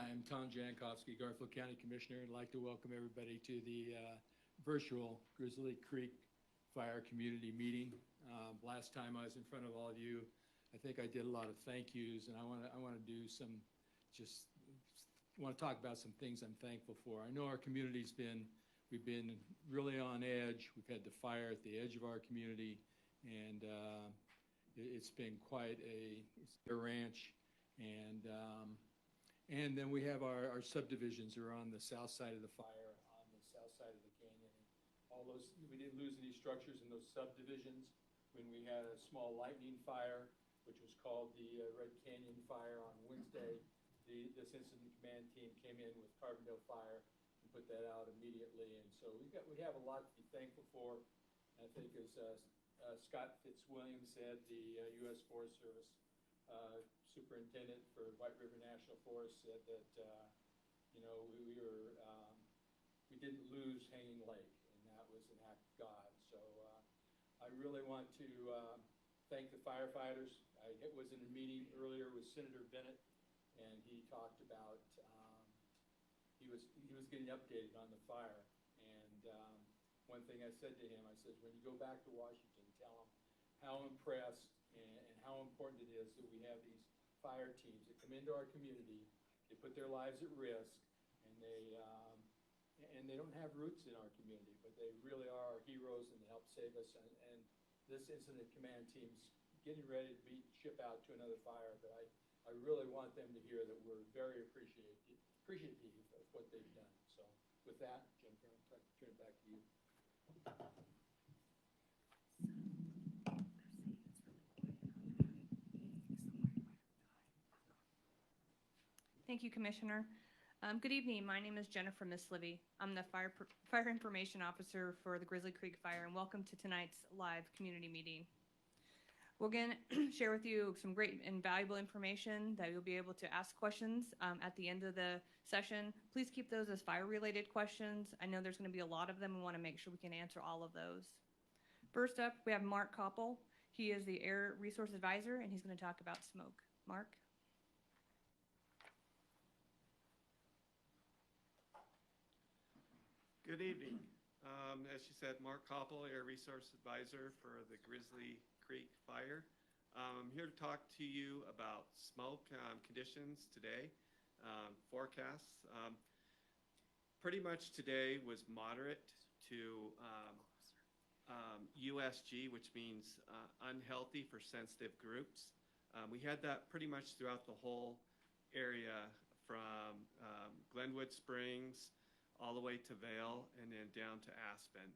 Hi, I'm Tom Jankowski, Garfield County Commissioner. I'd like to welcome everybody to the virtual Grizzly Creek Fire Community Meeting. Last time I was in front of all of you, I think I did a lot of thank yous, and I want to do some, just want to talk about some things I'm thankful for. I know our community's we've been really on edge. We've had the fire at the edge of our community, and it's been quite a ranch. And then we have our subdivisions are on the south side of the fire, on the south side of the canyon. All those, we didn't lose any structures in those subdivisions when we had a small lightning fire, which was called the Red Canyon Fire on Wednesday. This incident command team came in with Carbondale Fire and put that out immediately. And so we have a lot to be thankful for. I think as Scott Fitzwilliam said, the U.S. Forest Service superintendent for White River National Forest said that we didn't lose Hanging Lake, and that was an act of God. So I really want to thank the firefighters. I was in a meeting earlier with Senator Bennett, and he talked about he was getting updated on the fire. And one thing I said to him, I said, when you go back to Washington, tell him how impressed and how important it is that we have these fire teams that come into our community. They put their lives at risk, and they don't have roots in our community, but they really are our heroes, and they help save us. And this incident command team's getting ready to ship out to another fire, but I really want them to hear that we're very appreciative of what they've done. So with that, Jennifer, I'll turn it back to you. Thank you, Commissioner. Good evening. My name is Jennifer Mislivy. I'm the Fire Information Officer for the Grizzly Creek Fire, and welcome to tonight's live community meeting. We're going to share with you some great and valuable information that you'll be able to ask questions at the end of the session. Please keep those as fire-related questions. I know there's going to be a lot of them. We want to make sure we can answer all of those. First up, we have Mark Koppel. He is the Air Resource Advisor, and he's going to talk about smoke. Mark? Good evening. As she said, Mark Koppel, Air Resource Advisor for the Grizzly Creek Fire. I'm here to talk to you about smoke conditions today, forecasts. Pretty much today was moderate to USG, which means unhealthy for sensitive groups. We had that pretty much throughout the whole area from Glenwood Springs all the way to Vail, and then down to Aspen.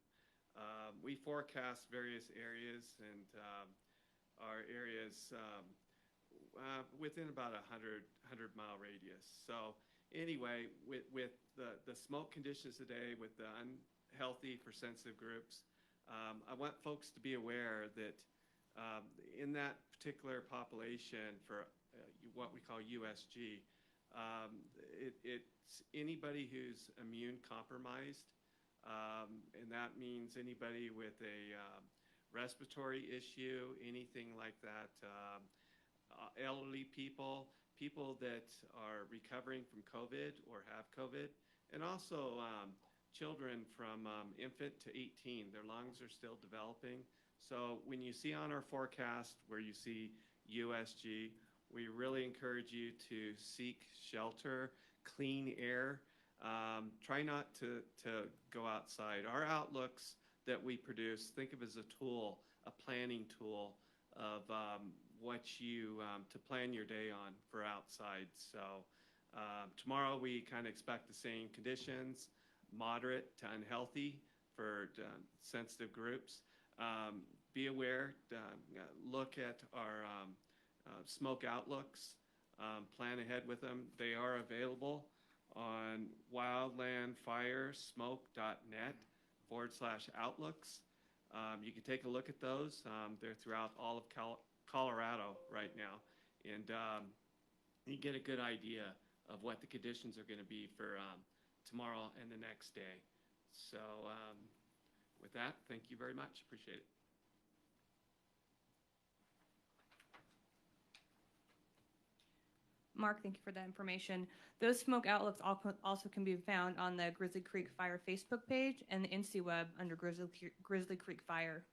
We forecast various areas, and our areas within about a 100-mile radius. So anyway, with the smoke conditions today, with the unhealthy for sensitive groups, I want folks to be aware that in that particular population for what we call USG, it's anybody who's immune compromised, and that means anybody with a respiratory issue, anything like that, elderly people that are recovering from COVID or have COVID, and also children from infant to 18. Their lungs are still developing. So when you see on our forecast where you see USG, we really encourage you to seek shelter, clean air. Try not to go outside. Our outlooks that we produce, think of as a tool, a planning tool of what you, to plan your day on for outside. So tomorrow we kind of expect the same conditions, moderate to unhealthy for sensitive groups. Be aware, look at our smoke outlooks, plan ahead with them. They are available on wildlandfiresmoke.net/outlooks. You can take a look at those. They're throughout all of Colorado right now, and you get a good idea of what the conditions are going to be for tomorrow and the next day. So with that, thank you very much. Appreciate it. Mark, thank you for that information. Those smoke outlets also can be found on the Grizzly Creek Fire Facebook page and the InstaWeb under Grizzly Creek Fire.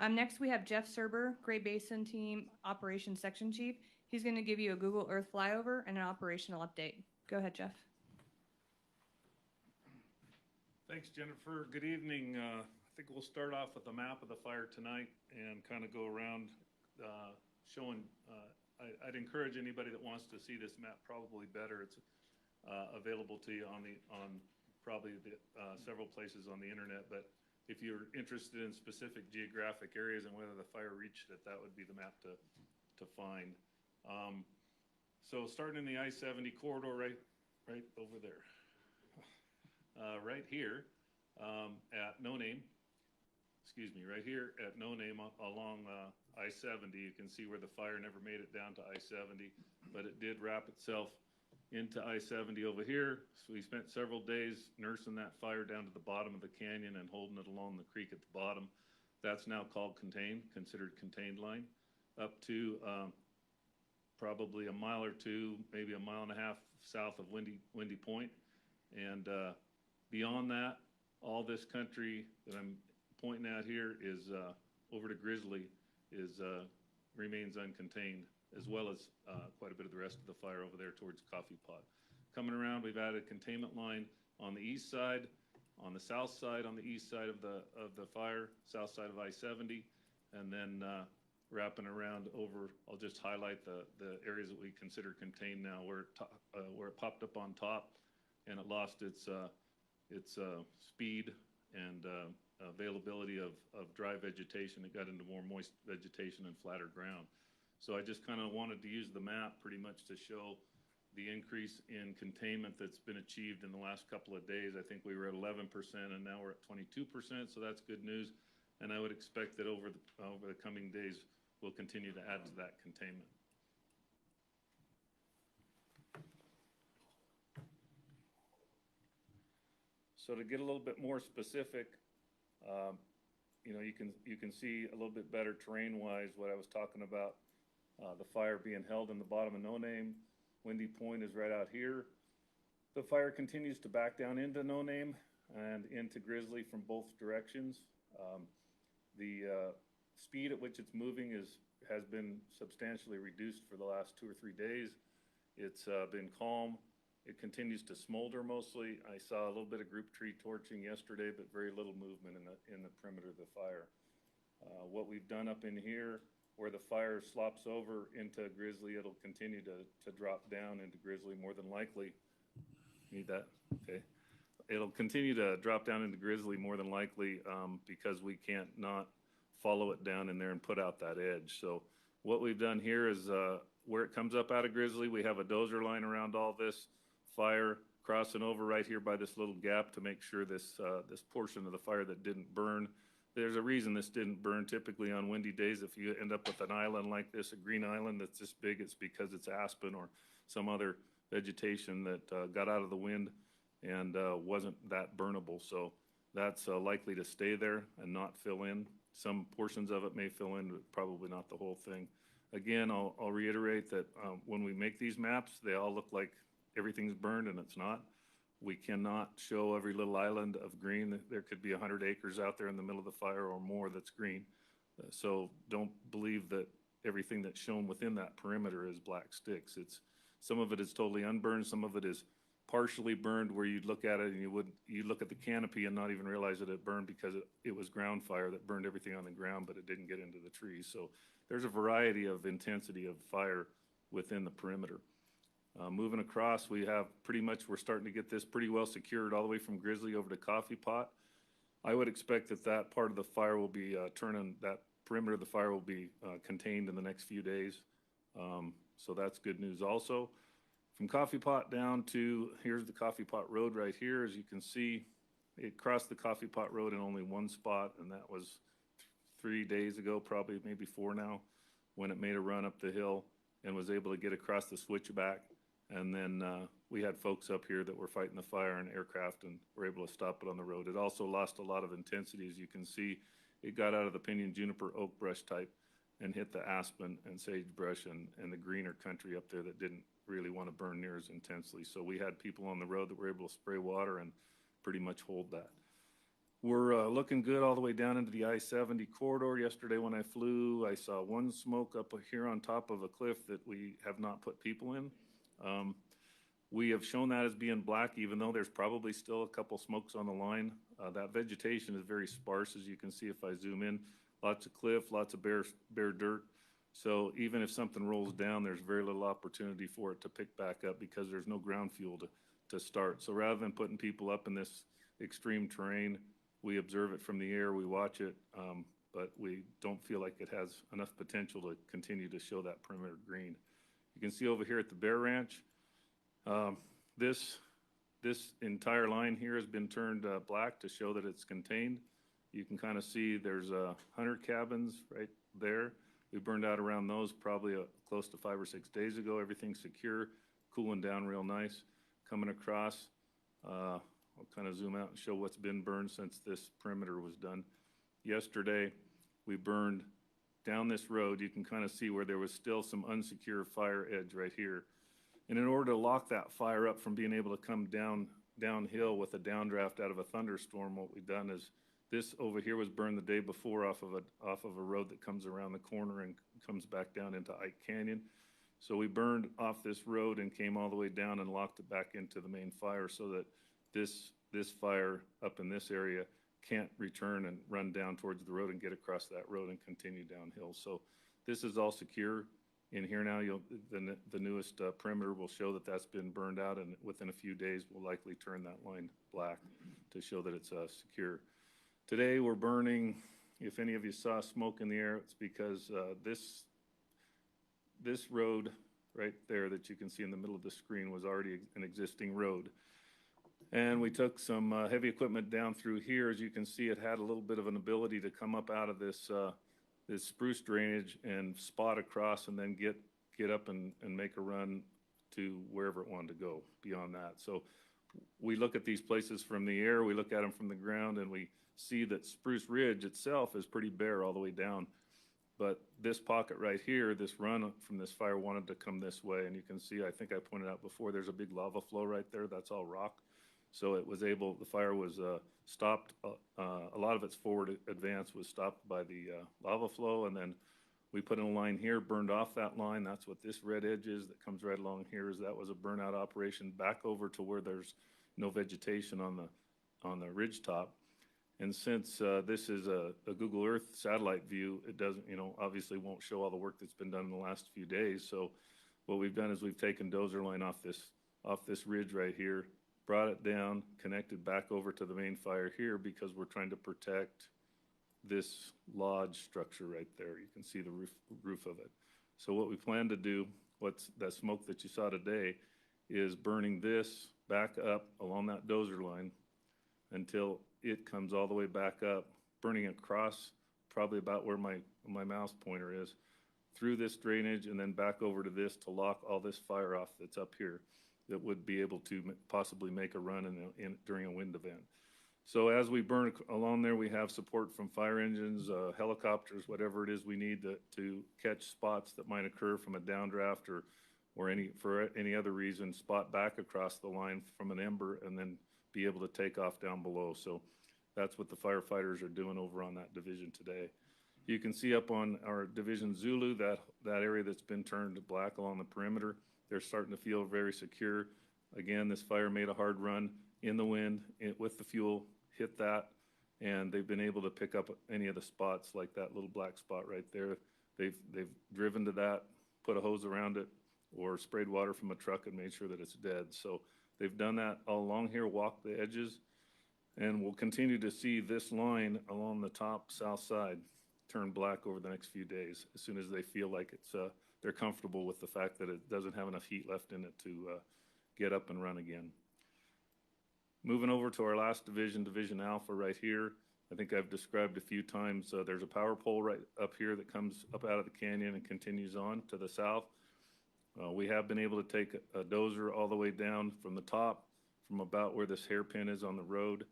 Next, we have Jeff Serber, Great Basin Team Operations Section Chief. He's going to give you a Google Earth flyover and an operational update. Go ahead, Jeff. Thanks, Jennifer. Good evening. I think we'll start off with a map of the fire tonight and kind of go around showing. I'd encourage anybody that wants to see this map probably better. It's available to you on probably several places on the internet. But if you're interested in specific geographic areas and whether the fire reached it, that would be the map to find. So starting in the I-70 corridor, right over there, right here at No Name. Excuse me, right here at No Name along I-70, you can see where the fire never made it down to I-70, but it did wrap itself into I-70 over here. So we spent several days nursing that fire down to the bottom of the canyon and holding it along the creek at the bottom. That's now called contained, considered contained line, up to probably a mile or two, maybe a mile and a half south of Windy Point. And beyond that, all this country that I'm pointing at here is over to Grizzly remains uncontained, as well as quite a bit of the rest of the fire over there towards Coffee Pot. Coming around, we've added a containment line on the east side, on the south side, on the east side of the fire, south side of I-70, and then wrapping around over. I'll just highlight the areas that we consider contained now, where it popped up on top and it lost its speed and availability of dry vegetation. It got into more moist vegetation and flatter ground. So I just kind of wanted to use the map pretty much to show the increase in containment that's been achieved in the last couple of days. I think we were at 11% and now we're at 22%, so that's good news. And I would expect that over the coming days, we'll continue to add to that containment. So to get a little bit more specific, you know, you can see a little bit better terrain-wise what I was talking about. The fire being held in the bottom of No Name. Windy Point is right out here. The fire continues to back down into No Name and into Grizzly from both directions. The speed at which it's moving has been substantially reduced for the last 2 or 3 days. It's been calm. It continues to smolder mostly. I saw a little bit of group tree torching yesterday, but very little movement in the perimeter of the fire. What we've done up in here, where the fire slops over into Grizzly, it'll continue to drop down into Grizzly more than likely. Need that? Okay. It'll continue to drop down into Grizzly more than likely because we can't not follow it down in there and put out that edge. So what we've done here is where it comes up out of Grizzly, we have a dozer line around all this fire crossing over right here by this little gap to make sure this portion of the fire that didn't burn. There's a reason this didn't burn. Typically on windy days, if you end up with an island like this, a green island that's this big, it's because it's aspen or some other vegetation that got out of the wind and wasn't that burnable. So that's likely to stay there and not fill in. Some portions of it may fill in, but probably not the whole thing. Again, I'll reiterate that when we make these maps, they all look like everything's burned and it's not. We cannot show every little island of green. There could be 100 acres out there in the middle of the fire or more that's green. So don't believe that everything that's shown within that perimeter is black sticks. Some of it is totally unburned. Some of it is partially burned, where you'd look at it and you look at the canopy and not even realize that it burned because it was ground fire that burned everything on the ground, but it didn't get into the trees. So there's a variety of intensity of fire within the perimeter. Moving across, we're starting to get this pretty well secured all the way from Grizzly over to Coffee Pot. I would expect that part of the fire will be that perimeter of the fire will be contained in the next few days. So that's good news also. From Coffee Pot down to, here's the Coffee Pot Road right here. As you can see, it crossed the Coffee Pot Road in only one spot, and that was 3 days ago, probably maybe 4 now, when it made a run up the hill and was able to get across the switchback. And then we had folks up here that were fighting the fire in aircraft and were able to stop it on the road. It also lost a lot of intensity. As you can see, it got out of the pinyon, juniper, oak brush type and hit the aspen and sagebrush and the greener country up there that didn't really want to burn near as intensely. So we had people on the road that were able to spray water and pretty much hold that. We're looking good all the way down into the I-70 corridor. Yesterday when I flew, I saw one smoke up here on top of a cliff that we have not put people in. We have shown that as being black, even though there's probably still a couple smokes on the line. That vegetation is very sparse, as you can see if I zoom in. Lots of cliff, lots of bare dirt. So even if something rolls down, there's very little opportunity for it to pick back up because there's no ground fuel to start. So rather than putting people up in this extreme terrain, we observe it from the air, we watch it, but we don't feel like it has enough potential to continue to show that perimeter green. You can see over here at the Bear Ranch, this entire line here has been turned black to show that it's contained. You can kind of see there's 100 cabins right there. We burned out around those probably close to 5 or 6 days ago. Everything's secure, cooling down real nice. Coming across, I'll kind of zoom out and show what's been burned since this perimeter was done. Yesterday, we burned down this road. You can kind of see where there was still some unsecure fire edge right here. And in order to lock that fire up from being able to come downhill with a downdraft out of a thunderstorm, what we've done is this over here was burned the day before off of a road that comes around the corner and comes back down into Ike Canyon. So we burned off this road and came all the way down and locked it back into the main fire so that this fire up in this area can't return and run down towards the road and get across that road and continue downhill. So this is all secure. In here now, the newest perimeter will show that that's been burned out, and within a few days, we'll likely turn that line black to show that it's secure. Today, we're burning, if any of you saw smoke in the air, it's because this road right there that you can see in the middle of the screen was already an existing road. And we took some heavy equipment down through here. As you can see, it had a little bit of an ability to come up out of this this spruce drainage and spot across and then get up and make a run to wherever it wanted to go beyond that. So we look at these places from the air, we look at them from the ground, and we see that Spruce Ridge itself is pretty bare all the way down. But this pocket right here, this run from this fire wanted to come this way. And you can see, I think I pointed out before, there's a big lava flow right there. That's all rock. So it was able, the fire was stopped, a lot of its forward advance was stopped by the lava flow, and then we put in a line here, burned off that line. That's what this red edge is that comes right along here, is that was a burnout operation back over to where there's no vegetation on the ridge top. And since this is a Google Earth satellite view, it doesn't, obviously won't show all the work that's been done in the last few days. So what we've done is we've taken dozer line off this ridge right here, brought it down, connected back over to the main fire here because we're trying to protect this lodge structure right there. You can see the roof of it. So what we plan to do, what's that smoke that you saw today, is burning this back up along that dozer line until it comes all the way back up, burning across probably about where my mouse pointer is, through this drainage and then back over to this to lock all this fire off that's up here that would be able to possibly make a run during a wind event. So as we burn along there, we have support from fire engines, helicopters, whatever it is we need to catch spots that might occur from a downdraft or for any other reason, spot back across the line from an ember and then be able to take off down below. So that's what the firefighters are doing over on that division today. You can see up on our division Zulu, that area that's been turned black along the perimeter. They're starting to feel very secure. Again, this fire made a hard run in the wind with the fuel, hit that, and they've been able to pick up any of the spots like that little black spot right there. They've driven to that, put a hose around it, or sprayed water from a truck and made sure that it's dead. So they've done that all along here, walked the edges, and we'll continue to see this line along the top south side turn black over the next few days as soon as they feel like it's they're comfortable with the fact that it doesn't have enough heat left in it to get up and run again. Moving over to our last division, Division Alpha right here. I think I've described a few times, there's a power pole right up here that comes up out of the canyon and continues on to the south. We have been able to take a dozer all the way down from the top, from about where this hairpin is on the road,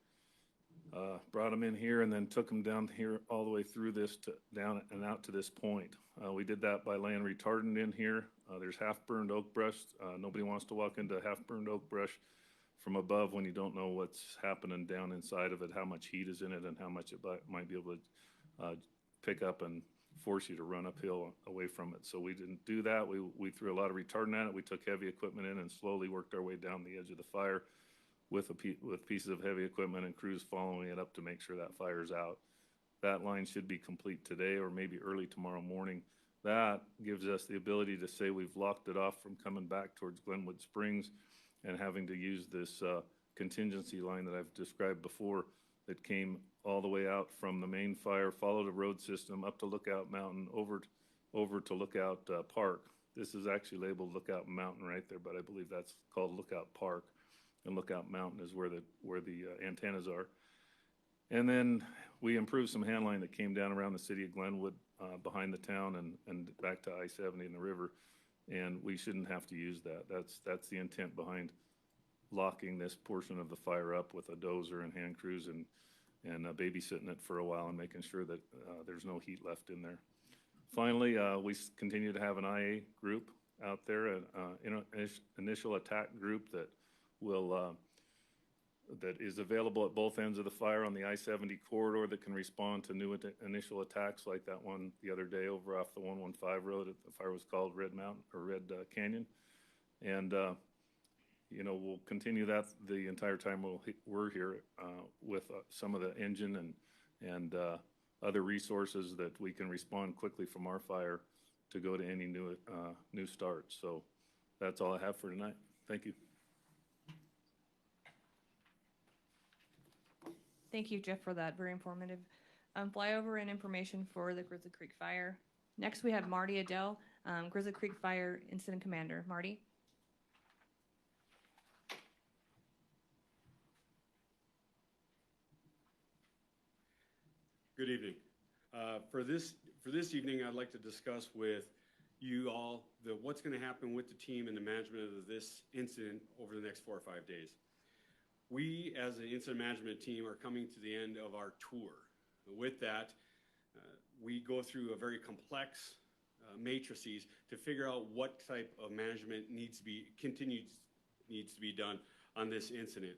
brought them in here and then took them down here all the way through this to down and out to this point. We did that by laying retardant in here. There's half-burned oak brush. Nobody wants to walk into half-burned oak brush from above when you don't know what's happening down inside of it, how much heat is in it, and how much it might be able to pick up and force you to run uphill away from it. So we didn't do that. We threw a lot of retardant at it. We took heavy equipment in and slowly worked our way down the edge of the fire with pieces of heavy equipment and crews following it up to make sure that fire's out. That line should be complete today or maybe early tomorrow morning. That gives us the ability to say we've locked it off from coming back towards Glenwood Springs and having to use this contingency line that I've described before that came all the way out from the main fire, followed a road system up to Lookout Mountain, over to Lookout Park. This is actually labeled Lookout Mountain right there, but I believe that's called Lookout Park. And Lookout Mountain is where the antennas are. And then we improved some hand line that came down around the city of Glenwood behind the town and back to I-70 in the river. And we shouldn't have to use that. That's the intent behind locking this portion of the fire up with a dozer and hand crews and babysitting it for a while and making sure that there's no heat left in there. Finally, we continue to have an IA group out there, an initial attack group that is available at both ends of the fire on the I-70 corridor that can respond to new initial attacks like that one the other day over off the 115 road. The fire was called Red Mountain or Red Canyon. And, you know, we'll continue that the entire time we're here with some of the engine and other resources that we can respond quickly from our fire to go to any new starts. So that's all I have for tonight. Thank you. Thank you, Jeff, for that. Very informative flyover and information for the Grizzly Creek Fire. Next, we have Marty Adele, Grizzly Creek Fire Incident Commander. Marty? Good evening. For this evening, I'd like to discuss with you all what's going to happen with the team and the management of this incident over the next 4 or 5 days. We, as an incident management team, are coming to the end of our tour. With that, we go through a very complex matrices to figure out what type of management needs to be done on this incident.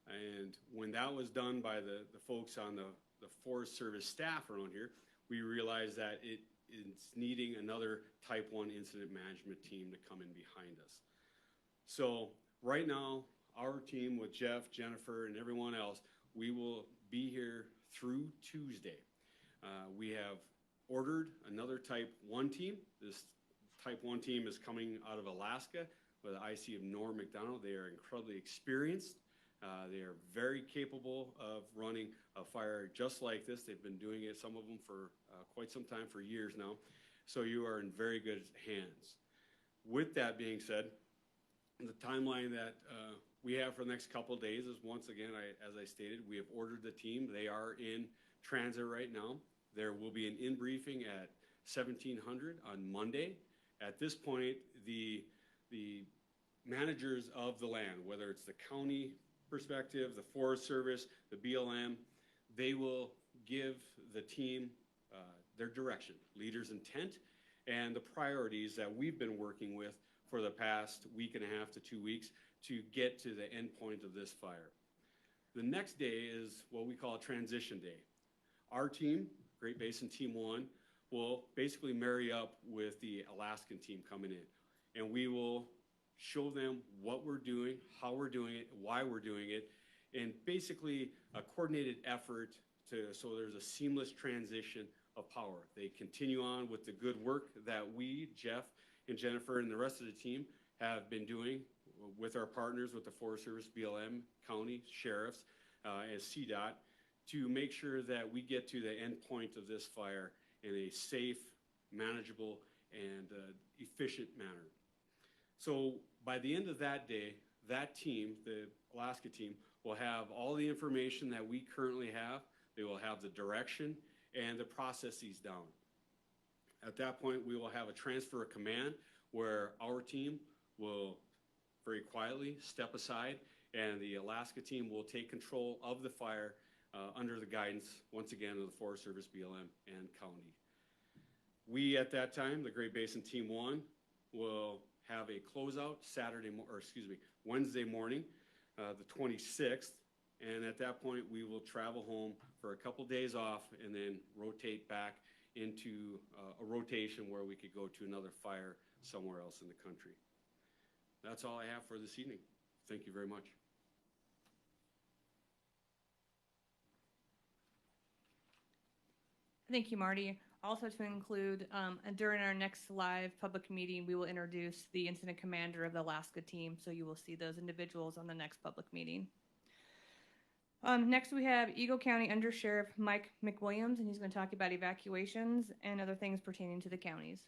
And when that was done by the folks on the Forest Service staff around here, we realized that it's needing another Type 1 incident management team to come in behind us. So right now, our team with Jeff, Jennifer, and everyone else, we will be here through Tuesday. We have ordered another Type 1 team. This Type 1 team is coming out of Alaska with the IC of Norm McDonald. They are incredibly experienced. They are very capable of running a fire just like this. They've been doing it, some of them for quite some time, for years now. So you are in very good hands. With that being said, the timeline that we have for the next couple of days is, once again, as I stated, we have ordered the team. They are in transit right now. There will be an in-briefing at 1700 on Monday. At this point, the managers of the land, whether it's the county perspective, the Forest Service, the BLM, they will give the team their direction, leader's intent, and the priorities that we've been working with for the past week and a half to 2 weeks to get to the end point of this fire. The next day is what we call a transition day. Our team, Great Basin Team 1, will basically marry up with the Alaskan team coming in, and we will show them what we're doing, how we're doing it, why we're doing it, and basically a coordinated effort so there's a seamless transition of power. They continue on with the good work that we, Jeff and Jennifer and the rest of the team, have been doing with our partners, with the Forest Service, BLM, county, sheriffs, and CDOT, to make sure that we get to the end point of this fire in a safe, manageable, and efficient manner. So by the end of that day, that team, the Alaska team, will have all the information that we currently have. They will have the direction and the processes down. At that point, we will have a transfer of command where our team will very quietly step aside and the Alaska team will take control of the fire under the guidance, once again, of the Forest Service, BLM, and county. We, at that time, the Great Basin Team 1, will have a closeout Wednesday morning, the 26th, and at that point, we will travel home for a couple days off and then rotate back into a rotation where we could go to another fire somewhere else in the country. That's all I have for this evening. Thank you very much. Thank you, Marty. Also to include, during our next live public meeting, we will introduce the incident commander of the Alaska team, so you will see those individuals on the next public meeting. Next, we have Eagle County Under Sheriff Mike McWilliams, and he's going to talk about evacuations and other things pertaining to the counties.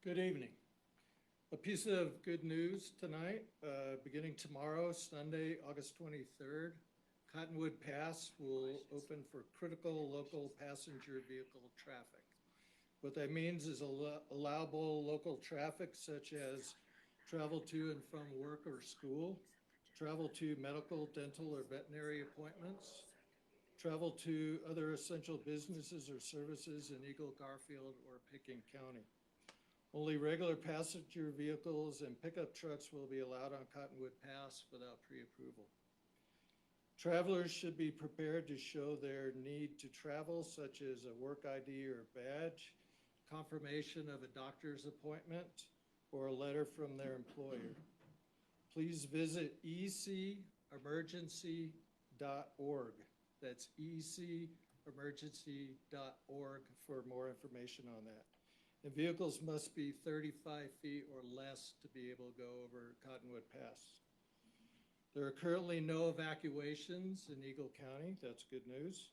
Good evening. A piece of good news tonight, beginning tomorrow, Sunday, August 23rd, Cottonwood Pass will open for critical local passenger vehicle traffic. What that means is allowable local traffic such as travel to and from work or school, travel to medical, dental, or veterinary appointments, travel to other essential businesses or services in Eagle, Garfield, or Pickens County. Only regular passenger vehicles and pickup trucks will be allowed on Cottonwood Pass without pre-approval. Travelers should be prepared to show their need to travel, such as a work ID or badge, confirmation of a doctor's appointment, or a letter from their employer. Please visit ecemergency.org. That's ecemergency.org for more information on that. And vehicles must be 35 feet or less to be able to go over Cottonwood Pass. There are currently no evacuations in Eagle County. That's good news.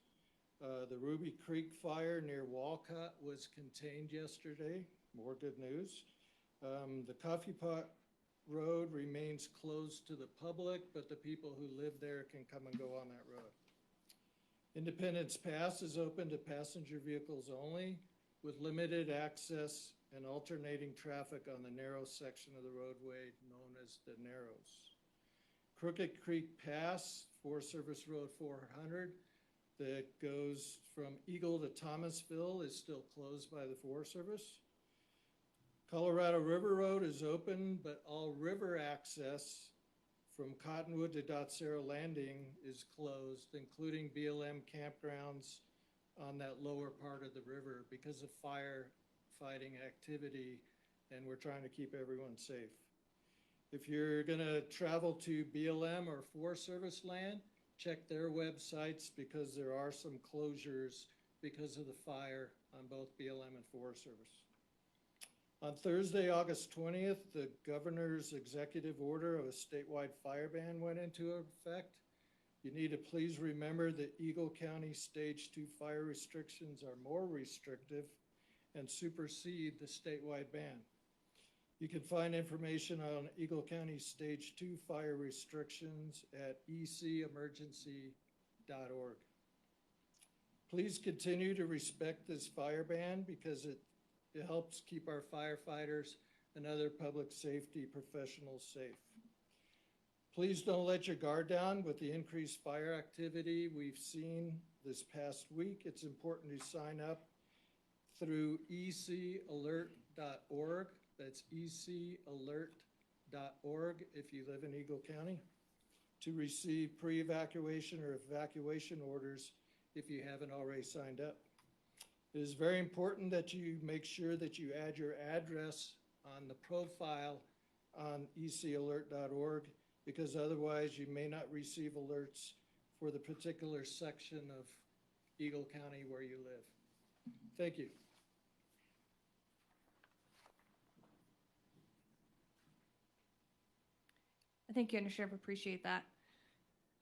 The Grizzly Creek Fire near Walcott was contained yesterday. More good news. The Coffee Pot Road remains closed to the public, but the people who live there can come and go on that road. Independence Pass is open to passenger vehicles only, with limited access and alternating traffic on the narrow section of the roadway known as the Narrows. Crooked Creek Pass, Forest Service Road 400, that goes from Eagle to Thomasville is still closed by the Forest Service. Colorado River Road is open, but all river access from Cottonwood to Dotsero Landing is closed, including BLM campgrounds on that lower part of the river because of firefighting activity, and we're trying to keep everyone safe. If you're gonna travel to BLM or Forest Service land, check their websites because there are some closures because of the fire on both BLM and Forest Service. On Thursday, August 20th, the governor's executive order of a statewide fire ban went into effect. You need to please remember that Eagle County Stage 2 fire restrictions are more restrictive and supersede the statewide ban. You can find information on Eagle County Stage 2 fire restrictions at ecemergency.org. Please continue to respect this fire ban because it helps keep our firefighters and other public safety professionals safe. Please don't let your guard down with the increased fire activity we've seen this past week. It's important to sign up through ecalert.org. That's ecalert.org if you live in Eagle County, to receive pre-evacuation or evacuation orders if you haven't already signed up. It is very important that you make sure that you add your address on the profile on ecalert.org, because otherwise you may not receive alerts for the particular section of Eagle County where you live. Thank you. Thank you, Undersheriff. Appreciate that.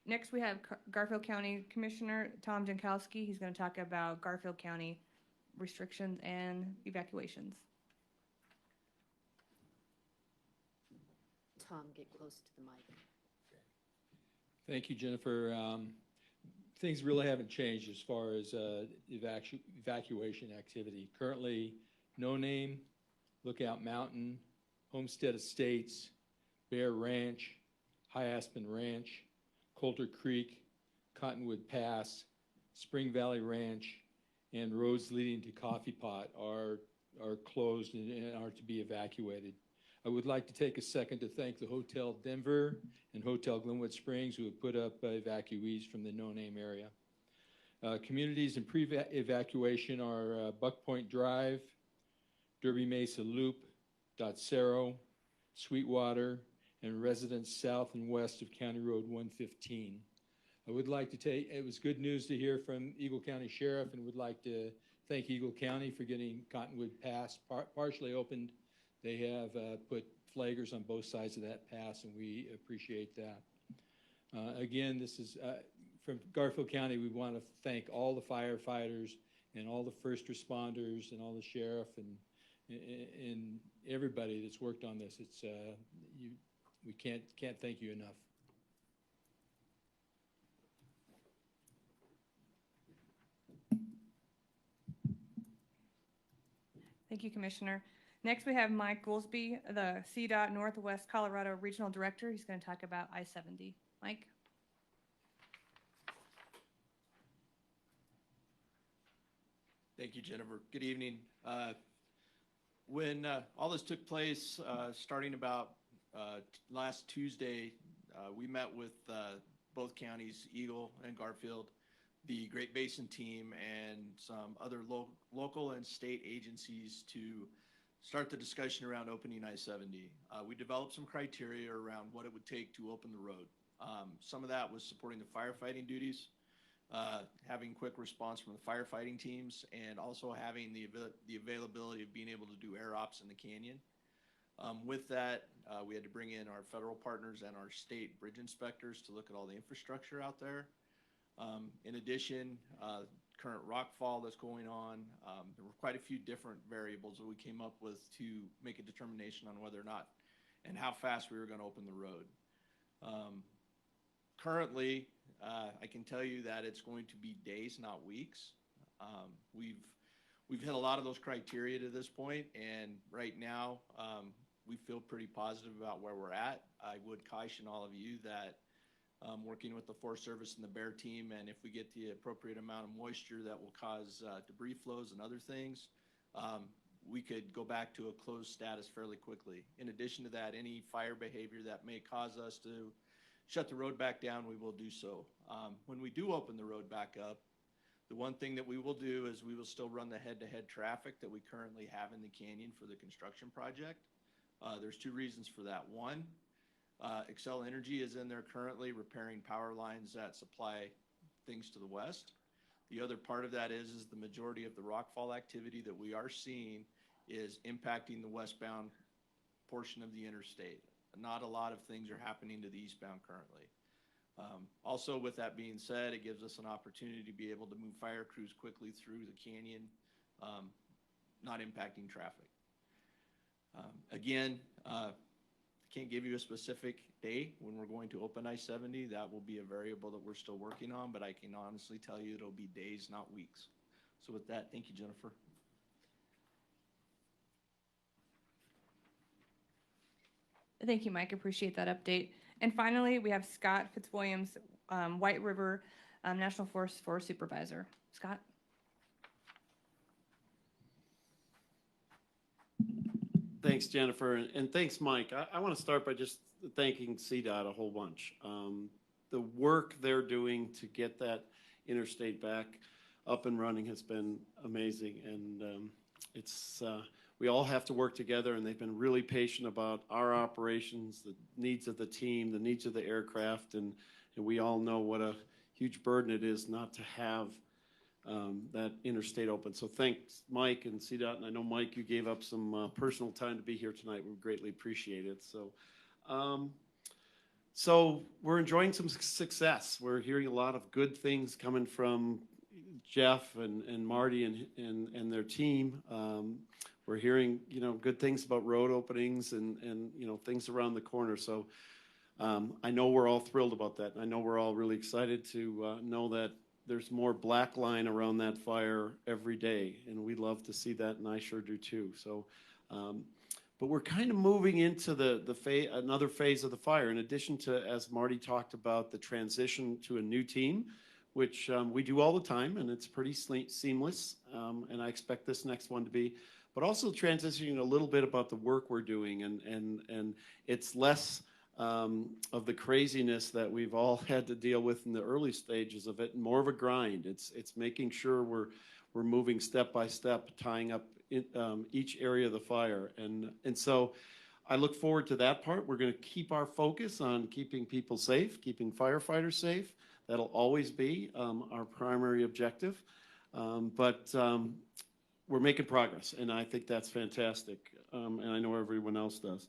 Next, we have Garfield County Commissioner Tom Jankowski. He's going to talk about Garfield County restrictions and evacuations. Tom, get close to the mic. Thank you, Jennifer. Things really haven't changed as far as evacuation activity. Currently, No Name, Lookout Mountain, Homestead Estates, Bear Ranch, High Aspen Ranch, Coulter Creek, Cottonwood Pass, Spring Valley Ranch, and roads leading to Coffee Pot are closed and are to be evacuated. I would like to take a second to thank the Hotel Denver and Hotel Glenwood Springs who have put up evacuees from the no-name area. Communities in pre-evacuation are Buck Point Drive, Derby Mesa Loop, Dotsero, Sweetwater, and residents south and west of County Road 115. I would like to it was good news to hear from Eagle County Sheriff, and would like to thank Eagle County for getting Cottonwood Pass partially opened. They have put flaggers on both sides of that pass, and we appreciate that. Again, this is from Garfield County. We want to thank all the firefighters and all the first responders and all the sheriff and everybody that's worked on this. It's we can't thank you enough. Thank you, Commissioner. Next, we have Mike Goolsby, the CDOT Northwest Colorado Regional Director. He's going to talk about I-70. Mike? Thank you, Jennifer. Good evening. When all this took place, starting about last Tuesday, we met with both counties, Eagle and Garfield, the Great Basin team, and some other local and state agencies to start the discussion around opening I-70. We developed some criteria around what it would take to open the road. Some of that was supporting the firefighting duties, having quick response from the firefighting teams, and also having the availability of being able to do air ops in the canyon. With that, we had to bring in our federal partners and our state bridge inspectors to look at all the infrastructure out there. In addition, current rockfall that's going on, there were quite a few different variables that we came up with to make a determination on whether or not and how fast we were going to open the road. Currently, I can tell you that it's going to be days, not weeks. We've hit a lot of those criteria to this point, and right now we feel pretty positive about where we're at. I would caution all of you that working with the Forest Service and the Bear team, and if we get the appropriate amount of moisture that will cause debris flows and other things, we could go back to a closed status fairly quickly. In addition to that, any fire behavior that may cause us to shut the road back down, we will do so. When we do open the road back up, the one thing that we will do is we will still run the head-to-head traffic that we currently have in the canyon for the construction project. There's two reasons for that. One, Xcel Energy is in there currently repairing power lines that supply things to the west. The other part of that is the majority of the rockfall activity that we are seeing is impacting the westbound portion of the interstate. Not a lot of things are happening to the eastbound currently. Also, with that being said, it gives us an opportunity to be able to move fire crews quickly through the canyon, not impacting traffic. Again, can't give you a specific day when we're going to open I-70. That will be a variable that we're still working on, but I can honestly tell you it'll be days, not weeks. So with that, thank you, Jennifer. Thank you, Mike. Appreciate that update. And finally, we have Scott Fitzwilliams, White River National Forest Supervisor. Scott? Thanks, Jennifer, and thanks, Mike. I want to start by just thanking CDOT a whole bunch. The work they're doing to get that interstate back up and running has been amazing, and we all have to work together, and they've been really patient about our operations, the needs of the team, the needs of the aircraft, and we all know what a huge burden it is not to have that interstate open. So thanks, Mike and CDOT, and I know, Mike, you gave up some personal time to be here tonight. We greatly appreciate it. So we're enjoying some success. We're hearing a lot of good things coming from Jeff and Marty and their team. We're hearing, good things about road openings and things around the corner. So I know we're all thrilled about that. I know we're all really excited to know that there's more black line around that fire every day, and we love to see that, and I sure do too. So But we're kind of moving into another phase of the fire, in addition to, as Marty talked about, the transition to a new team, which we do all the time, and it's pretty seamless, and I expect this next one to be. But also transitioning a little bit about the work we're doing, and it's less of the craziness that we've all had to deal with in the early stages of it, and more of a grind. It's making sure we're moving step by step, tying up each area of the fire, and so I look forward to that part. We're going to keep our focus on keeping people safe, keeping firefighters safe. That'll always be our primary objective, but we're making progress, and I think that's fantastic, and I know everyone else does.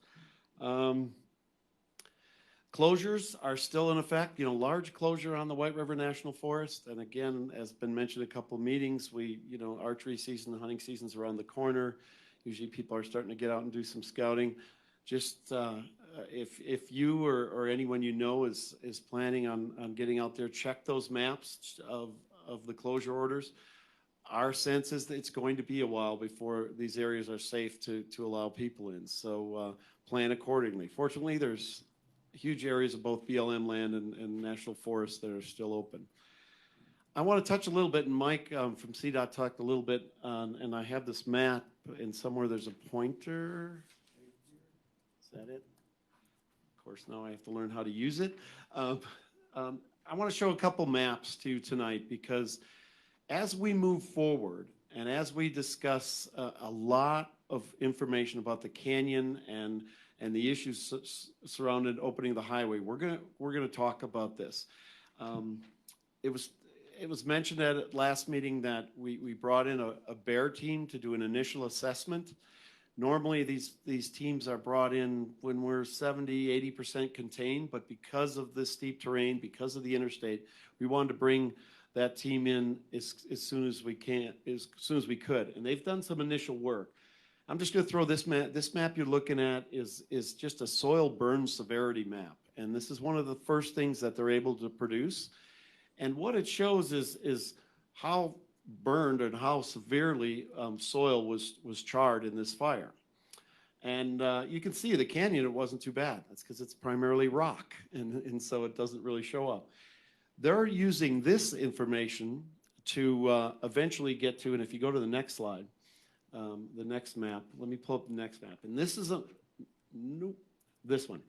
Closures are still in effect. Large closure on the White River National Forest, and again, as been mentioned a couple of meetings, archery season, the hunting season's around the corner. Usually people are starting to get out and do some scouting. Just if you or anyone is planning on getting out there, check those maps of the closure orders. Our sense is that it's going to be a while before these areas are safe to allow people in, so plan accordingly. Fortunately, there's huge areas of both BLM land and national forests that are still open. I want to touch a little bit, and Mike from CDOT talked a little bit on, and I have this map, and somewhere there's a pointer. Is that it? Of course, now I have to learn how to use it. I want to show a couple maps to you tonight, because as we move forward and as we discuss a lot of information about the canyon and the issues surrounding opening the highway, we're gonna talk about this. It was mentioned at last meeting that we brought in a bear team to do an initial assessment. Normally these teams are brought in when we're 70-80% contained, but because of this steep terrain, because of the interstate, we wanted to bring that team in as soon as we could, and they've done some initial work. I'm just going to throw this map. This map you're looking at is just a soil burn severity map, and this is one of the first things that they're able to produce. And what it shows is how burned and how severely soil was charred in this fire. And you can see the canyon, it wasn't too bad. That's because it's primarily rock, and so it doesn't really show up. They're using this information to eventually get to, and if you go to the next slide, the next map. Let me pull up the next map. And this is this one.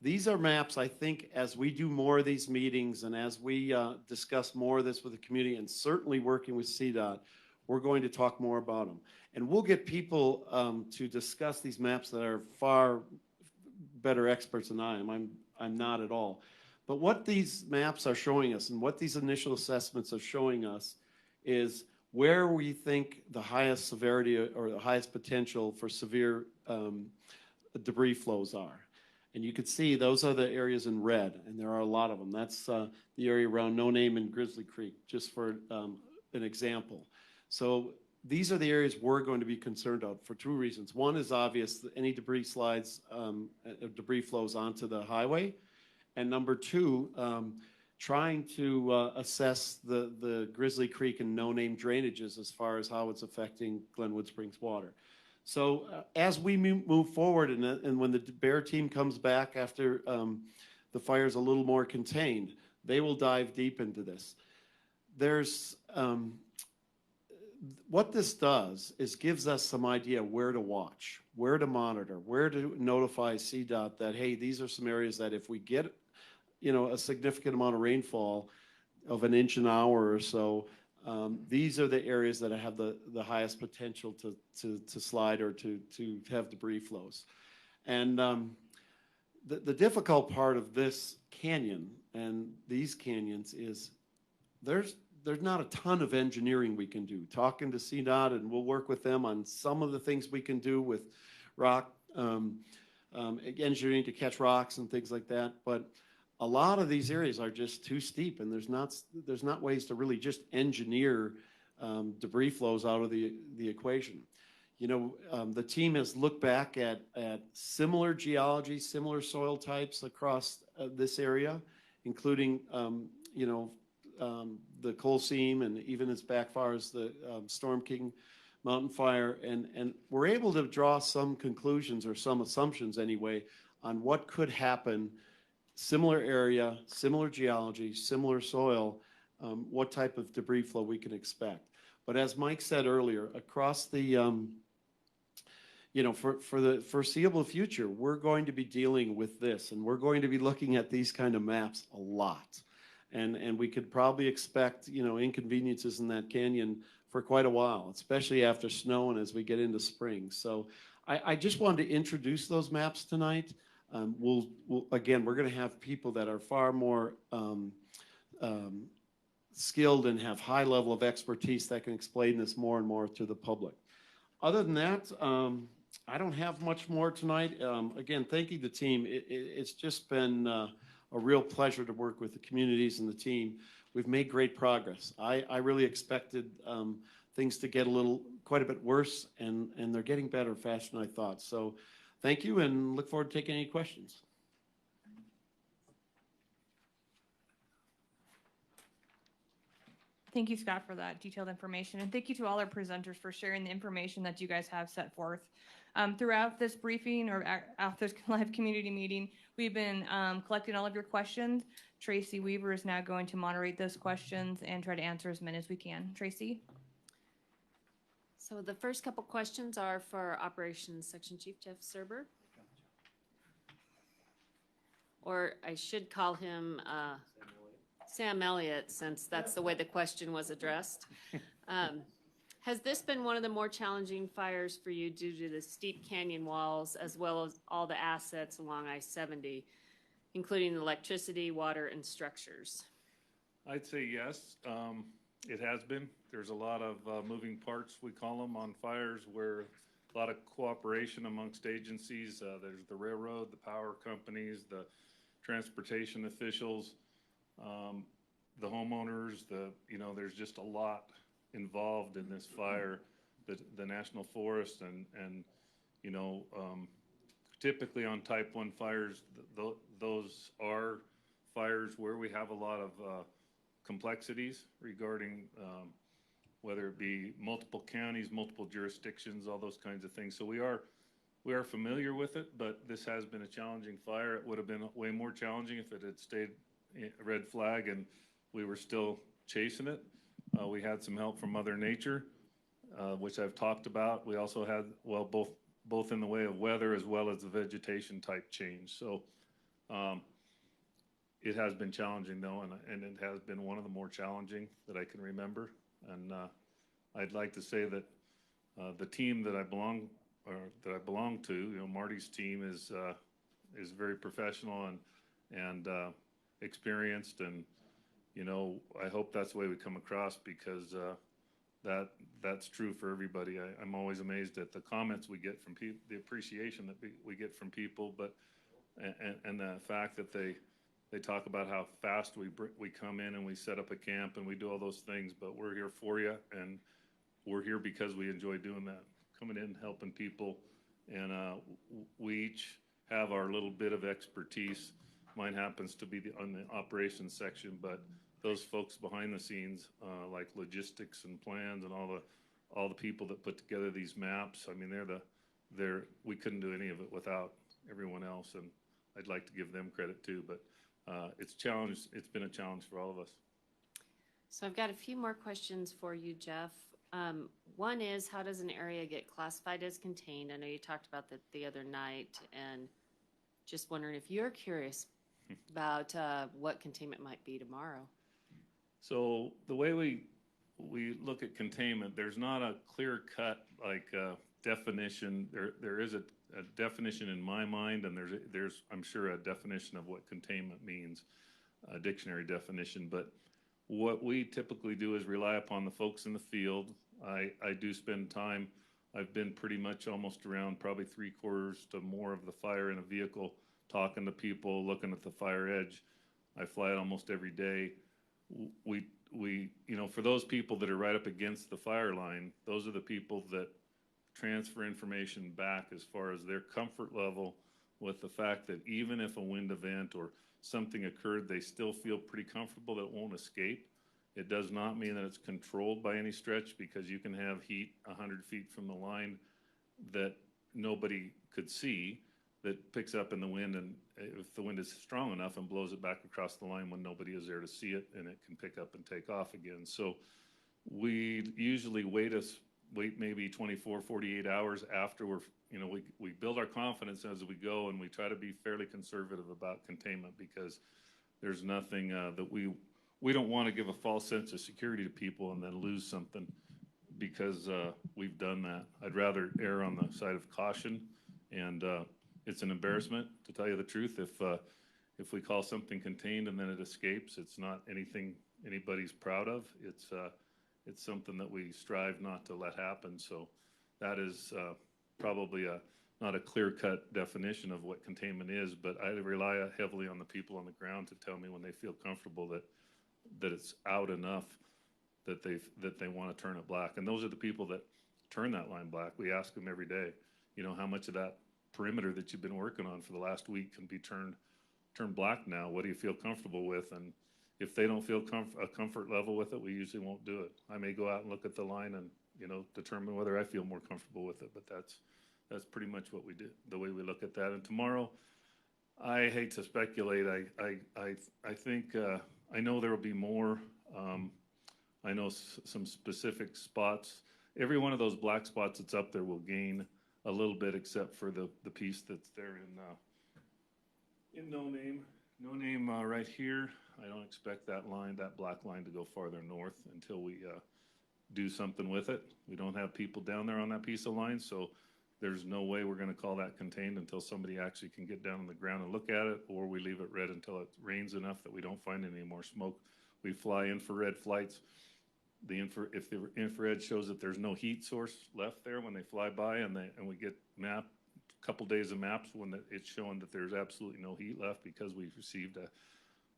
These are maps, I think, as we do more of these meetings and as we discuss more of this with the community, and certainly working with CDOT, we're going to talk more about them. And we'll get people to discuss these maps that are far better experts than I am. I'm not at all. But what these maps are showing us and what these initial assessments are showing us is where we think the highest severity or the highest potential for severe debris flows are. And you can see those are the areas in red, and there are a lot of them. That's the area around No Name and Grizzly Creek, just for an example. So these are the areas we're going to be concerned about for two reasons. One is obvious, that any debris slides, debris flows onto the highway. And number two, trying to assess the Grizzly Creek and No Name drainages as far as how it's affecting Glenwood Springs water. So as we move forward and when the bear team comes back after the fire's a little more contained, they will dive deep into this. There's what this does is gives us some idea where to watch, where to monitor, where to notify CDOT that, hey, these are some areas that if we get a significant amount of rainfall of an inch an hour or so, these are the areas that have the highest potential to slide or to have debris flows. And the difficult part of this canyon and these canyons is there's not a ton of engineering we can do. Talking to CDOT, and we'll work with them on some of the things we can do with rock engineering to catch rocks and things like that, but a lot of these areas are just too steep, and there's not ways to really just engineer debris flows out of the equation. The team has looked back at similar geology, similar soil types across this area, including the coal seam and even as back far as the Storm King mountain fire, and we're able to draw some conclusions or some assumptions anyway on what could happen, similar area, similar geology, similar soil, what type of debris flow we can expect. But as Mike said earlier, across the, for the foreseeable future, we're going to be dealing with this, and we're going to be looking at these kind of maps a lot. And we could probably expect, inconveniences in that canyon for quite a while, especially after snow and as we get into spring. So I just wanted to introduce those maps tonight. Again, we're going to have people that are far more skilled and have high level of expertise that can explain this more and more to the public. Other than that, I don't have much more tonight. Again, thanking the team. It's just been a real pleasure to work with the communities and the team. We've made great progress. I really expected things to get quite a bit worse, and they're getting better faster than I thought. So thank you, and look forward to taking any questions. Thank you, Scott, for that detailed information. And thank you to all our presenters for sharing the information that you guys have set forth. Throughout this briefing or after this live community meeting, we've been collecting all of your questions. Tracy Weaver is now going to moderate those questions and try to answer as many as we can. Tracy? So the first couple questions are for Operations Section Chief Jeff Serber. Or I should call him Sam Elliott, since that's the way the question was addressed. Has this been one of the more challenging fires for you due to the steep canyon walls as well as all the assets along I-70, including electricity, water, and structures? I'd say yes. It has been. There's a lot of moving parts, we call them, on fires, where a lot of cooperation amongst agencies. There's the railroad, the power companies, the transportation officials, the homeowners, there's just a lot involved in this fire. The National Forest and typically on type 1 fires, those are fires where we have a lot of complexities regarding whether it be multiple counties, multiple jurisdictions, all those kinds of things. So we are familiar with it, but this has been a challenging fire. It would have been way more challenging if it had stayed a red flag and we were still chasing it. We had some help from Mother Nature, which I've talked about. We also had, both in the way of weather as well as the vegetation type change. So it has been challenging though, and it has been one of the more challenging that I can remember. And I'd like to say that the team that I belong to, Marty's team is very professional and experienced, and I hope that's the way we come across, because that's true for everybody. I'm always amazed at the comments we get from people, the appreciation that we get from people, but and the fact that they talk about how fast we come in and we set up a camp and we do all those things, but we're here for you, and we're here because we enjoy doing that, coming in, helping people, and we each have our little bit of expertise. Mine happens to be on the operations section, but those folks behind the scenes, like logistics and plans and all the people that put together these maps, I mean, we couldn't do any of it without everyone else, and I'd like to give them credit too. But it's been a challenge for all of us. So I've got a few more questions for you, Jeff. One is, how does an area get classified as contained? I know you talked about that the other night, and just wondering if you're curious about what containment might be tomorrow. So the way we look at containment, there's not a clear-cut definition. There is a definition in my mind, and there's I'm sure a definition of what containment means, a dictionary definition. But what we typically do is rely upon the folks in the field. I do spend time. I've been pretty much almost around probably 3/4 to more of the fire in a vehicle, talking to people, looking at the fire edge. I fly it almost every day. We for those people that are right up against the fire line, those are the people that transfer information back as far as their comfort level with the fact that even if a wind event or something occurred, they still feel pretty comfortable that it won't escape. It does not mean that it's controlled by any stretch, because you can have heat 100 feet from the line that nobody could see, that picks up in the wind, and if the wind is strong enough, and blows it back across the line when nobody is there to see it, and it can pick up and take off again. So we usually wait maybe 24, 48 hours after we build our confidence as we go, and we try to be fairly conservative about containment, because there's nothing that we don't want to give a false sense of security to people and then lose something because we've done that. I'd rather err on the side of caution, and it's an embarrassment, to tell you the truth. If we call something contained and then it escapes, it's not anything anybody's proud of. It's something that we strive not to let happen. So that is probably not a clear-cut definition of what containment is, but I rely heavily on the people on the ground to tell me when they feel comfortable that it's out enough that they want to turn it black. And those are the people that turn that line black. We ask them every day, how much of that perimeter that you've been working on for the last week can be turned black now? What do you feel comfortable with? And if they don't feel a comfort level with it, we usually won't do it. I may go out and look at the line and determine whether I feel more comfortable with it, but that's pretty much what we do, the way we look at that. And tomorrow, I hate to speculate. I think I know there will be more. I know some specific spots. Every one of those black spots that's up there will gain a little bit, except for the piece that's there in no name. No name right here. I don't expect that black line to go farther north until we do something with it. We don't have people down there on that piece of line, so there's no way we're going to call that contained until somebody actually can get down on the ground and look at it, or we leave it red until it rains enough that we don't find any more smoke. We fly infrared flights. If the infrared shows that there's no heat source left there when they fly by, and we get a couple days of maps when it's showing that there's absolutely no heat left because we've received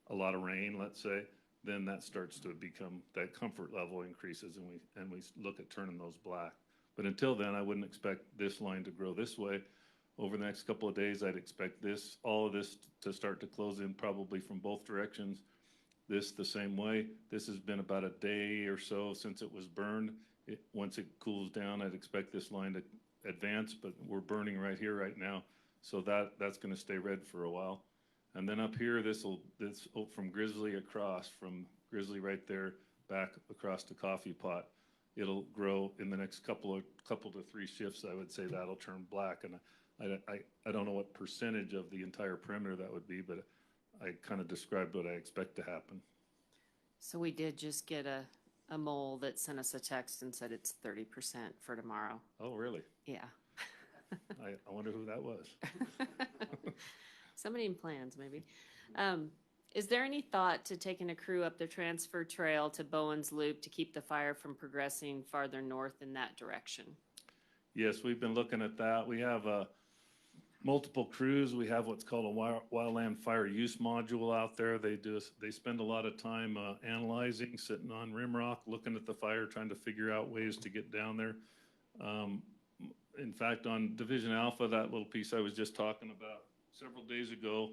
a lot of rain, let's say, then that starts to become, that comfort level increases, and we look at turning those black. But until then, I wouldn't expect this line to grow this way. Over the next couple of days, I'd expect all of this to start to close in, probably from both directions. This the same way. This has been about a day or so since it was burned. Once it cools down, I'd expect this line to advance, but we're burning right here right now, so that's going to stay red for a while. And then up here, this from Grizzly from Grizzly right there back across to Coffee Pot, it'll grow in the next couple to 3 shifts. I would say that'll turn black, and I don't know what percentage of the entire perimeter that would be, but I kind of described what I expect to happen. So we did just get a mole that sent us a text and said it's 30% for tomorrow. Oh, really? Yeah. I wonder who that was. Somebody in plans, maybe. Is there any thought to taking a crew up the transfer trail to Bowen's Loop to keep the fire from progressing farther north in that direction? Yes, we've been looking at that. We have multiple crews. We have what's called a wildland fire use module out there. They spend a lot of time analyzing, sitting on rimrock, looking at the fire, trying to figure out ways to get down there. In fact, on Division Alpha, that little piece I was just talking about several days ago,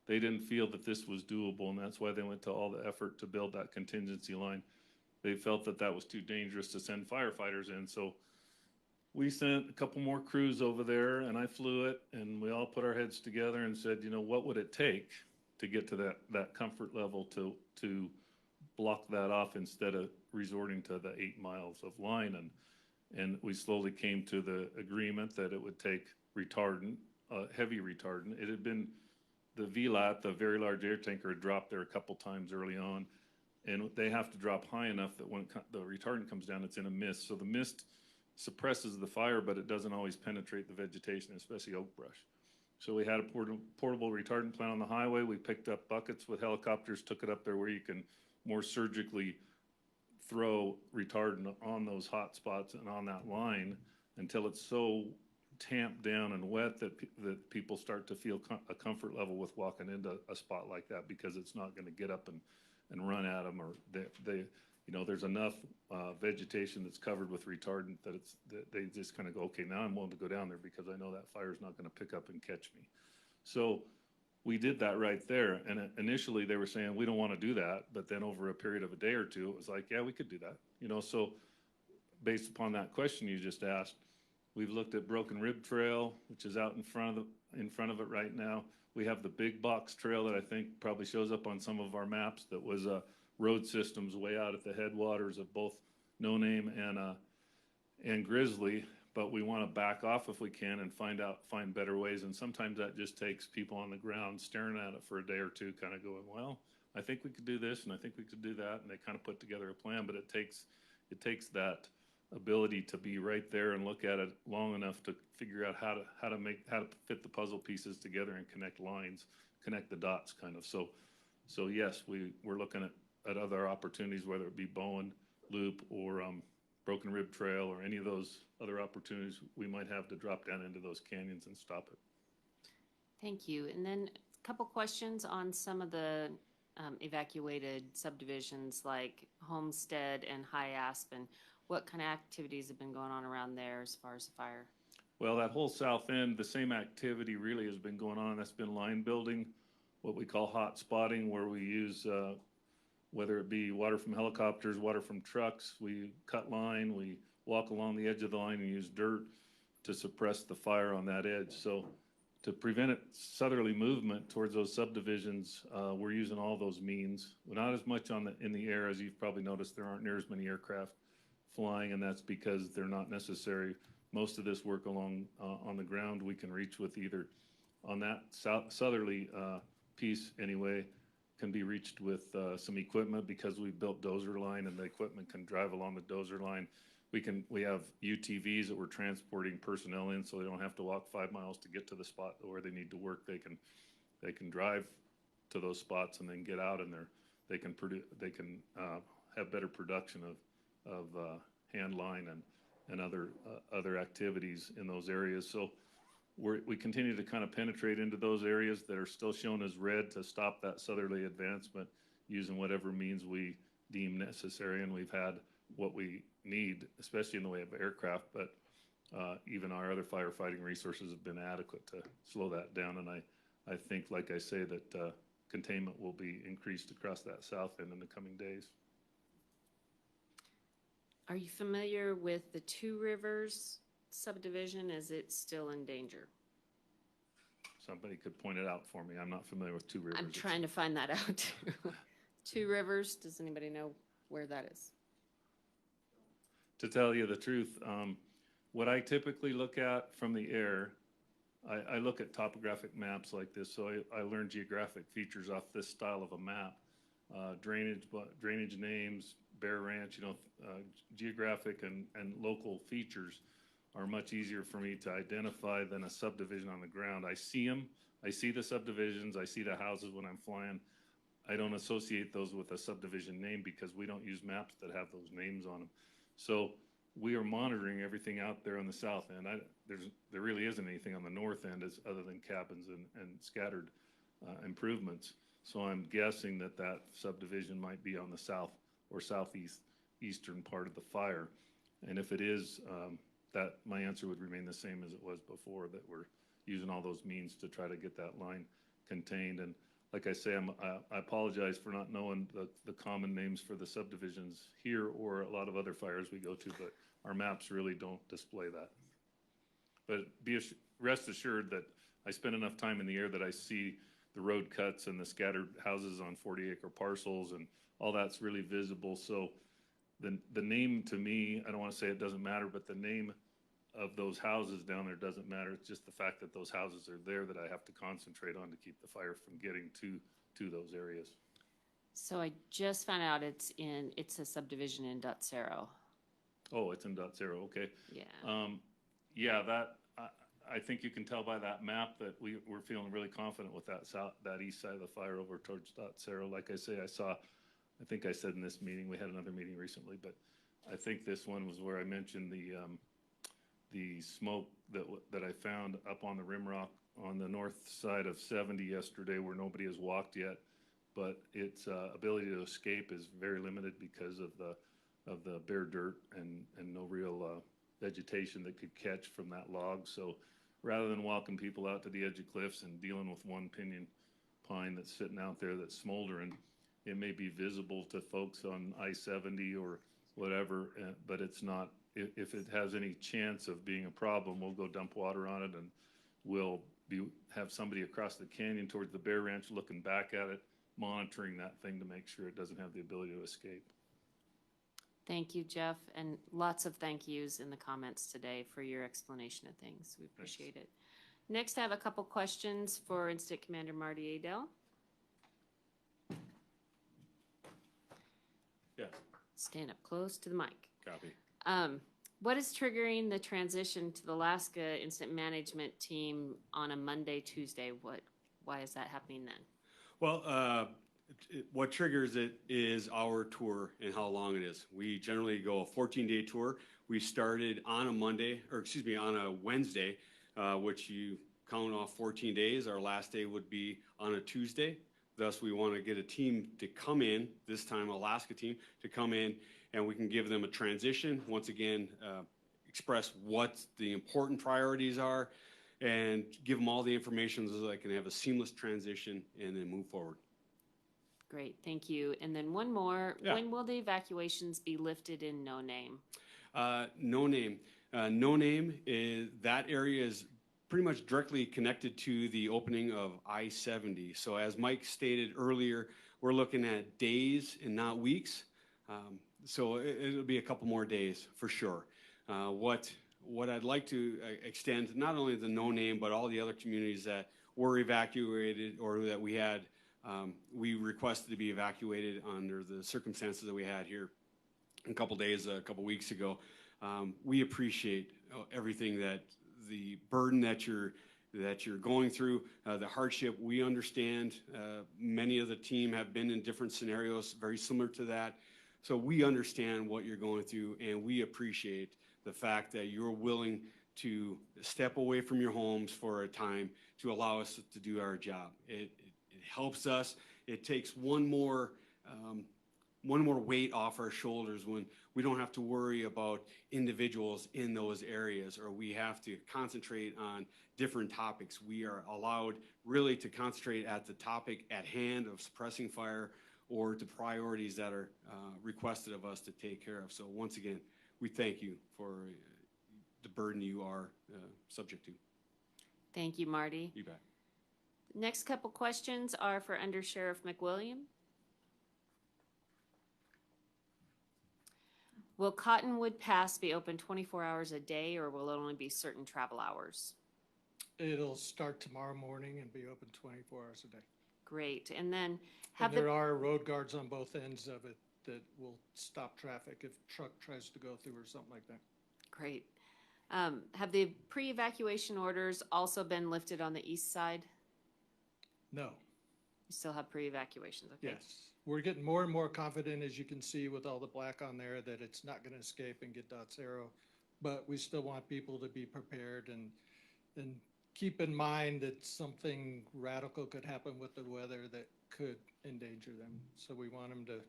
they didn't feel that this was doable, and that's why they went to all the effort to build that contingency line. They felt that was too dangerous to send firefighters in, so we sent a couple more crews over there, and I flew it, and we all put our heads together and said, what would it take to get to that comfort level to block that off instead of resorting to the 8 miles of line? And we slowly came to the agreement that it would take retardant, heavy retardant. It had been the VLAT, the very large air tanker, had dropped there a couple times early on, and they have to drop high enough that when the retardant comes down, it's in a mist. So the mist suppresses the fire, but it doesn't always penetrate the vegetation, especially oak brush. So we had a portable retardant plant on the highway. We picked up buckets with helicopters, took it up there where you can more surgically throw retardant on those hot spots and on that line until it's so tamped down and wet that people start to feel a comfort level with walking into a spot like that, because it's not going to get up and run at them, or there's enough vegetation that's covered with retardant that they just kind of go, okay, now I'm willing to go down there because I know that fire's not going to pick up and catch me. So we did that right there. And initially they were saying, we don't want to do that. But then over a period of a day or two, it was like, yeah, we could do that. You know, so based upon that question you just asked, we've looked at Broken Rib Trail, which is out in front of it right now. We have the Big Box Trail that I think probably shows up on some of our maps that was road systems way out at the headwaters of both No Name and Grizzly. But we want to back off if we can and find better ways. And sometimes that just takes people on the ground staring at it for a day or two, kind of going, well, I think we could do this and I think we could do that. And they kind of put together a plan, but it takes that ability to be right there and look at it long enough to figure out how to fit the puzzle pieces together and connect lines, connect the dots kind of. So yes, we're looking at other opportunities, whether it be Bowen Loop or Broken Rib Trail or any of those other opportunities we might have to drop down into those canyons and stop it. Thank you. And then a couple questions on some of the evacuated subdivisions like Homestead and High Aspen. What kind of activities have been going on around there as far as the fire? Well, that whole south end, the same activity really has been going on. That's been line building, what we call hot spotting, where we use whether it be water from helicopters, water from trucks, we cut line, we walk along the edge of the line and use dirt to suppress the fire on that edge. So to prevent it southerly movement towards those subdivisions, we're using all those means. Not as much in the air, as you've probably noticed, there aren't near as many aircraft flying, and that's because they're not necessary. Most of this work along on the ground we can reach with either on that southerly piece anyway, can be reached with some equipment because we've built dozer line and the equipment can drive along the dozer line. We have UTVs that we're transporting personnel in, so they don't have to walk 5 miles to get to the spot where they need to work. They can drive to those spots and then get out, and they can have better production of hand line and other activities in those areas. So we continue to kind of penetrate into those areas that are still shown as red to stop that southerly advancement using whatever means we deem necessary. And we've had what we need, especially in the way of aircraft, but even our other firefighting resources have been adequate to slow that down. And I think, like I say, that containment will be increased across that south end in the coming days. Are you familiar with the Two Rivers subdivision? Is it still in danger? Somebody could point it out for me. I'm not familiar with Two Rivers. I'm trying to find that out too. Two Rivers, does anybody know where that is? To tell you the truth, what I typically look at from the air, I look at topographic maps like this, so I learn geographic features off this style of a map. Drainage names, Bear Ranch, geographic and local features are much easier for me to identify than a subdivision on the ground. I see them, I see the subdivisions, I see the houses when I'm flying. I don't associate those with a subdivision name because we don't use maps that have those names on them. So we are monitoring everything out there on the south end. There really isn't anything on the north end other than cabins and scattered improvements. So I'm guessing that subdivision might be on the south or eastern part of the fire. And if it is, that my answer would remain the same as it was before, that we're using all those means to try to get that line contained. And like I say, I apologize for not knowing the common names for the subdivisions here or a lot of other fires we go to, but our maps really don't display that. But rest assured that I spend enough time in the air that I see the road cuts and the scattered houses on 40-acre parcels, and all that's really visible. So the name to me, I don't want to say it doesn't matter, but the name of those houses down there doesn't matter. It's just the fact that those houses are there that I have to concentrate on to keep the fire from getting to those areas. So I just found out it's a subdivision in Dotsero. Oh, it's in Dotsero, okay. Yeah. Yeah, I think you can tell by that map that we're feeling really confident with that east side of the fire over towards Dotsero. Like I say, I think I said in this meeting, we had another meeting recently, but I think this one was where I mentioned the smoke that I found up on the rim rock on the north side of 70 yesterday, where nobody has walked yet, but its ability to escape is very limited because of the bare dirt and no real vegetation that could catch from that log. So rather than walking people out to the edge of cliffs and dealing with one pinion pine that's sitting out there that's smoldering. It may be visible to folks on I-70 or whatever, but it's not, if it has any chance of being a problem, we'll go dump water on it, and we'll have somebody across the canyon towards the Bear Ranch looking back at it, monitoring that thing to make sure it doesn't have the ability to escape. Thank you, Jeff, and lots of thank yous in the comments today for your explanation of things. We appreciate it. Next, I have a couple questions for Incident Commander Marty Adel. Yes, Stand up close to the mic. copy. What is triggering the transition to the Alaska Incident Management Team on a Monday, Tuesday? Why is that happening then? Well, what triggers it is our tour and how long it is. We generally go a 14-day tour. We started on a Monday, or excuse me, on a Wednesday, which you count off 14 days. Our last day would be on a Tuesday. Thus, we want to get a team to come in, this time Alaska team, to come in, and we can give them a transition. Once again, express what the important priorities are, and give them all the information so they can have a seamless transition and then move forward. Great, thank you. And then one more. Yeah. When will the evacuations be lifted in No Name? No Name. No Name is, that area is pretty much directly connected to the opening of I-70. So as Mike stated earlier, we're looking at days and not weeks. So it'll be a couple more days for sure. What I'd like to extend, not only the No Name, but all the other communities that were evacuated or that we requested to be evacuated under the circumstances that we had here a couple weeks ago. We appreciate everything the burden that you're going through, the hardship. We understand. Many of the team have been in different scenarios very similar to that. So we understand what you're going through, and we appreciate the fact that you're willing to step away from your homes for a time to allow us to do our job. It helps us. It takes one more weight off our shoulders when we don't have to worry about individuals in those areas, or we have to concentrate on different topics. We are allowed really to concentrate at the topic at hand of suppressing fire or the priorities that are requested of us to take care of. So once again, we thank you for the burden you are subject to. Thank you, Marty. You bet. Next couple questions are for Under Sheriff McWilliam. Will Cottonwood Pass be open 24 hours a day, or will it only be certain travel hours? It'll start tomorrow morning and be open 24 hours a day. Great. And then And there are road guards on both ends of it that will stop traffic if a truck tries to go through or something like that. Great. Have the pre-evacuation orders also been lifted on the east side? No. You still have pre-evacuations, okay? Yes. We're getting more and more confident, as you can see with all the black on there, that it's not going to escape and get .0. But we still want people to be prepared and keep in mind that something radical could happen with the weather that could endanger them. So we want them to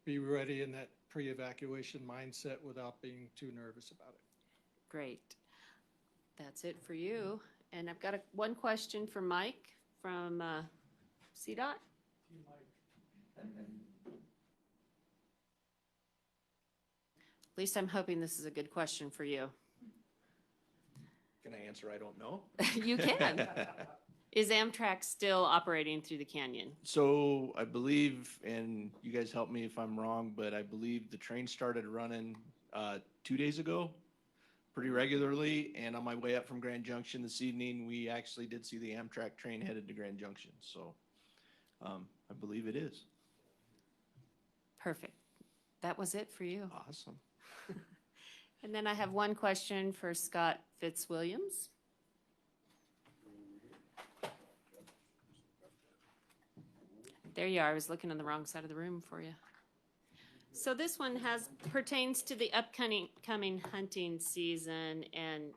be ready in that pre-evacuation mindset without being too nervous about it. Great. That's it for you. And I've got one question for Mike from CDOT. At least I'm hoping this is a good question for you. Can I answer I don't know? You can. Is Amtrak still operating through the canyon? So I believe, and you guys help me if I'm wrong, but I believe the train started running 2 days ago pretty regularly. And on my way up from Grand Junction this evening, we actually did see the Amtrak train headed to Grand Junction. So I believe it is. Perfect. That was it for you. Awesome. And then I have one question for Scott Fitzwilliams. There you are. I was looking on the wrong side of the room for you. So this one pertains to the upcoming hunting season, and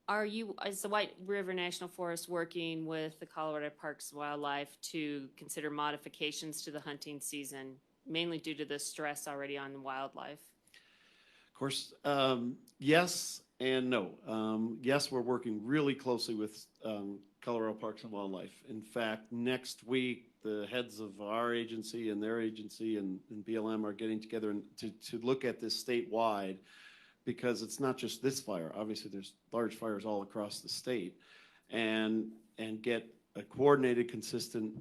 are you, as the White River National Forest, working with the Colorado Parks and Wildlife to consider modifications to the hunting season, mainly due to the stress already on wildlife? Of course, yes, and no. Yes, we're working really closely with Colorado Parks and Wildlife. In fact, next week, the heads of our agency and their agency and BLM are getting together to look at this statewide, because it's not just this fire. Obviously, there's large fires all across the state, and get a coordinated, consistent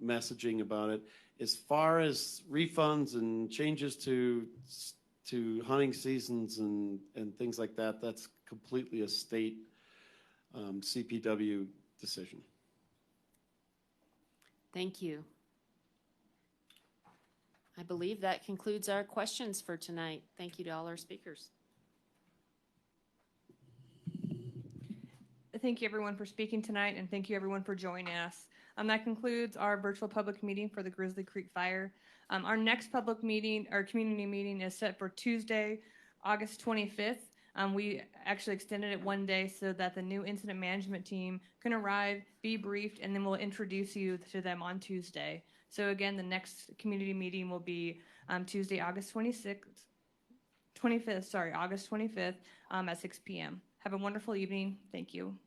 messaging about it. As far as refunds and changes to hunting seasons and things like that, that's completely a state CPW decision. Thank you. I believe that concludes our questions for tonight. Thank you to all our speakers. Thank you everyone for speaking tonight, and thank you everyone for joining us. That concludes our virtual public meeting for the Grizzly Creek Fire. Our next public meeting, our community meeting, is set for Tuesday, August 25th. We actually extended it one day so that the new incident management team can arrive, be briefed, and then we'll introduce you to them on Tuesday. So again, the next community meeting will be Tuesday, August 25th, at 6 p.m. Have a wonderful evening. Thank you.